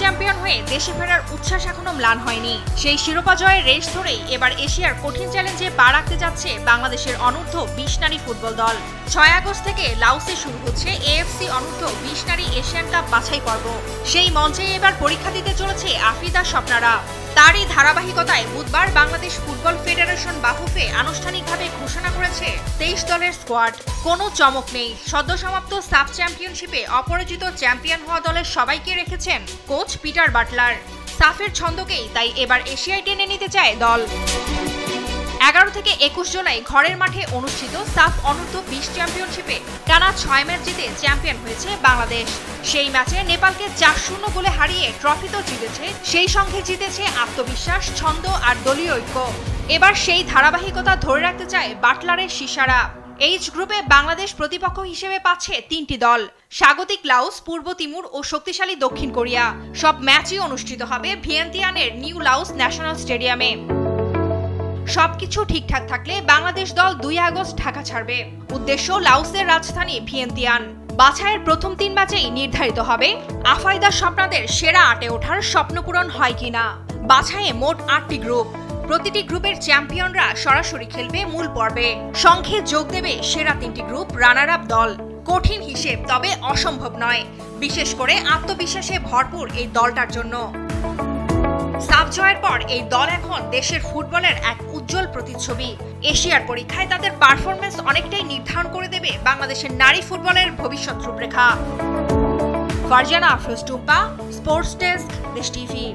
Champion হয়ে দেশে ফেরার উচ্ছ্বাস এখনো ম্লান হয়নি। সেই শিরোপা জয়ের রেস ধরেই এবার এশিয়ার কঠিন চ্যালেঞ্জে পা রাখতে যাচ্ছে বাংলাদেশের অনূর্ধ্ব 20 নারী ফুটবল দল। 6 আগস্ট থেকে লাওসে শুরু হচ্ছে এএফসি অনূর্ধ্ব 20 নারী এশিয়ান কাপ বাছাই পর্ব। সেই মঞ্চে এবার পরীক্ষা দিতে চলেছে আফ্রিদা স্বপ্নারা। তারই ধারাবাহিকতায় বুধবার বাংলাদেশ ফুটবল ফেডারেশন বাফুফে আনুষ্ঠানিকভাবে ঘোষণা করেছে 23 দলের স্কোয়াড। কোনো চমক নেই, সদ্য সমাপ্ত সাব চ্যাম্পিয়নশিপে অপরাজিত চ্যাম্পিয়ন হওয়া দলের সবাইকে রেখেছেন কোচ পিটার বাটলার। সাফের ছন্দকেই তাই এবার এশিয়ায় টেনে নিতে চায় দল। 11 থেকে 21 জুলাই ঘরের মাঠে অনুষ্ঠিত সাফ অনূর্ধ্ব 20 চ্যাম্পিয়নশিপে টানা 6 ম্যাচ জিতে চ্যাম্পিয়ন হয়েছে বাংলাদেশ। সেই ম্যাচে নেপালকে 4-0 গোলে হারিয়ে ট্রফি তো জিতেছে, সেই সঙ্গে জিতেছে আত্মবিশ্বাস, ছন্দ আর দলীয় ঐক্য। এবার সেই ধারাবাহিকতা ধরে রাখতে চায় বাটলারের শিষ্যরা। এইচ গ্রুপে বাংলাদেশ প্রতিপক্ষ হিসেবে পাচ্ছে 3টি দল: স্বাগতিক লাওস, পূর্ব তিমুর ও শক্তিশালী দক্ষিণ কোরিয়া। সব ম্যাচই অনুষ্ঠিত হবে ভিয়েন্তিয়ানের নিউ লাওস ন্যাশনাল স্টেডিয়ামে। সবকিছু ঠিকঠাক থাকলে বাংলাদেশ দল 2 আগস্ট ঢাকা ছাড়বে। উদ্দেশ্য লাওসের রাজধানী ভিয়েন্তিয়ান। বাছাইয়ের প্রথম 3 ম্যাচেই নির্ধারিত হবে আফ্রিদা স্বপ্নাদের সেরা 8-এ ওঠার স্বপ্নপূরণ হয় কিনা। বাছাইয়ে মোট 8টি গ্রুপ। প্রতিটি গ্রুপের চ্যাম্পিয়নরা সরাসরি খেলবে মূল পর্বে। সংখ্যে যোগ দেবে সেরা 3টি গ্রুপ রানার আপ দল। কঠিন হিসেব, তবে অসম্ভব নয়, বিশেষ করে আত্মবিশ্বাসে ভরপুর এই দলটার জন্য। সাফ জয়ের পর এই দল এখন দেশের ফুটবলের এক উজ্জ্বল প্রতিচ্ছবি। এশিয়ার পরীক্ষায় তাদের পারফরমেন্স অনেকটাই নির্ধারণ করে দেবে বাংলাদেশের নারী ফুটবলের ভবিষ্যৎ রূপরেখা। ফারজানা আফরোজ টুম্পা, স্পোর্টস ডেস্ক, দেশ টিভি।